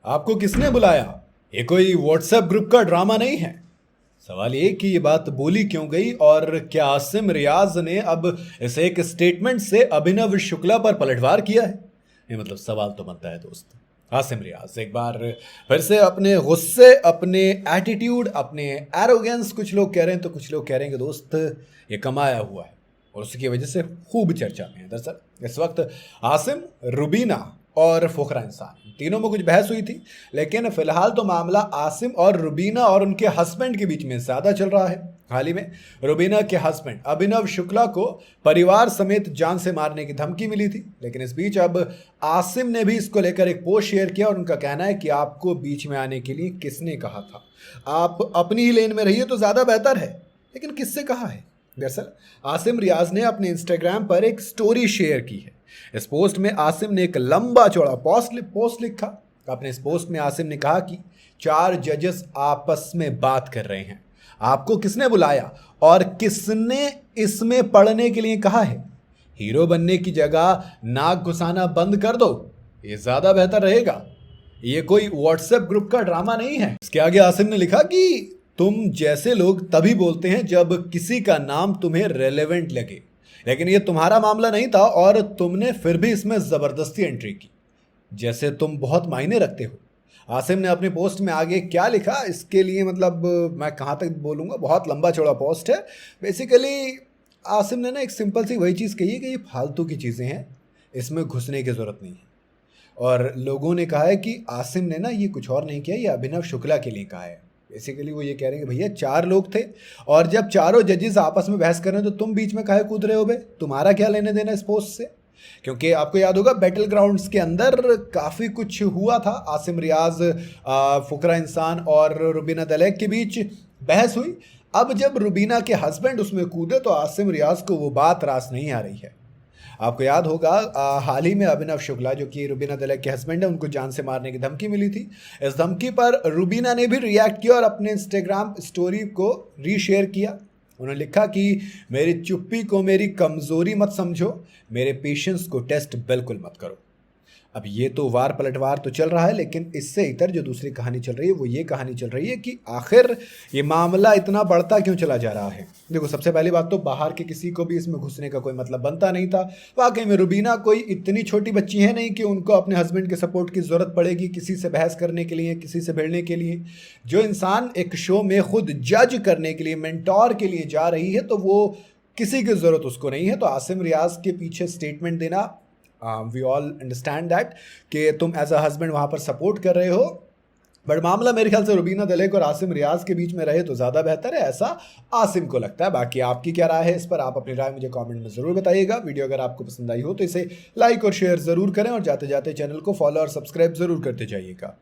आपको किसने बुलाया? ये कोई व्हाट्सएप ग्रुप का ड्रामा नहीं है। सवाल ये कि ये बात बोली क्यों गई और क्या आसिम रियाज ने अब इस एक स्टेटमेंट से अभिनव शुक्ला पर पलटवार किया है? ये मतलब सवाल तो बनता है दोस्त। आसिम रियाज एक बार फिर से अपने गुस्से, अपने एटीट्यूड, अपने एरोगेंस, कुछ लोग कह रहे हैं तो कुछ लोग कह रहे हैं कि दोस्त ये कमाया हुआ है और उसकी वजह से खूब चर्चा में है। दरअसल इस वक्त आसिम, रुबीना और फुकरा इंसान तीनों में कुछ बहस हुई थी, लेकिन फिलहाल तो मामला आसिम और रुबीना और उनके हस्बैंड के बीच में ज़्यादा चल रहा है। हाल ही में रुबीना के हस्बैंड अभिनव शुक्ला को परिवार समेत जान से मारने की धमकी मिली थी, लेकिन इस बीच अब आसिम ने भी इसको लेकर एक पोस्ट शेयर किया और उनका कहना है कि आपको बीच में आने के लिए किसने कहा था? आप अपनी ही लेन में रहिए तो ज़्यादा बेहतर है। लेकिन किससे कहा है? दरअसल आसिम रियाज ने अपने इंस्टाग्राम पर एक स्टोरी शेयर की है। इस पोस्ट में आसिम ने एक लंबा चौड़ा पोस्ट लिखा। अपने इस पोस्ट में आसिम ने कहा कि 4 जजेस आपस में बात कर रहे हैं, आपको किसने बुलाया और किसने इसमें पढ़ने के लिए कहा है? हीरो बनने की जगह नाक घुसाना बंद कर दो, ये ज्यादा बेहतर रहेगा। ये कोई व्हाट्सएप ग्रुप का ड्रामा नहीं है। इसके आगे आसिम ने लिखा कि तुम जैसे लोग तभी बोलते हैं जब किसी का नाम तुम्हें रेलेवेंट लगे, लेकिन ये तुम्हारा मामला नहीं था और तुमने फिर भी इसमें ज़बरदस्ती एंट्री की, जैसे तुम बहुत मायने रखते हो। आसिम ने अपने पोस्ट में आगे क्या लिखा इसके लिए मतलब मैं कहाँ तक बोलूँगा, बहुत लंबा चौड़ा पोस्ट है। बेसिकली आसिम ने ना एक सिंपल सी वही चीज़ कही है कि ये फालतू की चीज़ें हैं, इसमें घुसने की ज़रूरत नहीं है। और लोगों ने कहा है कि आसिम ने ना ये कुछ और नहीं किया, ये अभिनव शुक्ला के लिए कहा है। बेसिकली वो ये कह रहे हैं कि भैया 4 लोग थे और जब चारों जजेस आपस में बहस कर रहे हैं तो तुम बीच में काहे कूद रहे हो बे? तुम्हारा क्या लेने देना इस पोस्ट से? क्योंकि आपको याद होगा बैटल ग्राउंड्स के अंदर काफ़ी कुछ हुआ था। आसिम रियाज, फुकरा इंसान और रुबीना दलेक के बीच बहस हुई। अब जब रुबीना के हस्बैंड उसमें कूदे तो आसिम रियाज को वो बात रास नहीं आ रही है। आपको याद होगा हाल ही में अभिनव शुक्ला जो कि रुबीना दलेक के हस्बैंड है, उनको जान से मारने की धमकी मिली थी। इस धमकी पर रुबीना ने भी रिएक्ट किया और अपने इंस्टाग्राम स्टोरी को रीशेयर किया। उन्होंने लिखा कि मेरी चुप्पी को मेरी कमज़ोरी मत समझो, मेरे पेशेंस को टेस्ट बिल्कुल मत करो। अब ये तो वार पलटवार तो चल रहा है, लेकिन इससे इतर जो दूसरी कहानी चल रही है वो ये कहानी चल रही है कि आखिर ये मामला इतना बढ़ता क्यों चला जा रहा है। देखो, सबसे पहली बात तो बाहर के किसी को भी इसमें घुसने का कोई मतलब बनता नहीं था। वाकई में रुबीना कोई इतनी छोटी बच्ची है नहीं कि उनको अपने हस्बैंड के सपोर्ट की ज़रूरत पड़ेगी किसी से बहस करने के लिए, किसी से भिड़ने के लिए। जो इंसान एक शो में खुद जज करने के लिए, मेंटोर के लिए जा रही है, तो वो किसी की ज़रूरत उसको नहीं है। तो आसिम रियाज के पीछे स्टेटमेंट देना, वी ऑल अंडरस्टैंड दैट कि तुम एज अ हस्बैंड वहाँ पर सपोर्ट कर रहे हो, बट मामला मेरे ख्याल से रुबीना दलेक और आसिम रियाज के बीच में रहे तो ज़्यादा बेहतर है, ऐसा आसिम को लगता है। बाकी आपकी क्या राय है इस पर? आप अपनी राय मुझे कमेंट में ज़रूर बताइएगा। वीडियो अगर आपको पसंद आई हो तो इसे लाइक और शेयर ज़रूर करें और जाते जाते चैनल को फॉलो और सब्सक्राइब ज़रूर करते जाइएगा।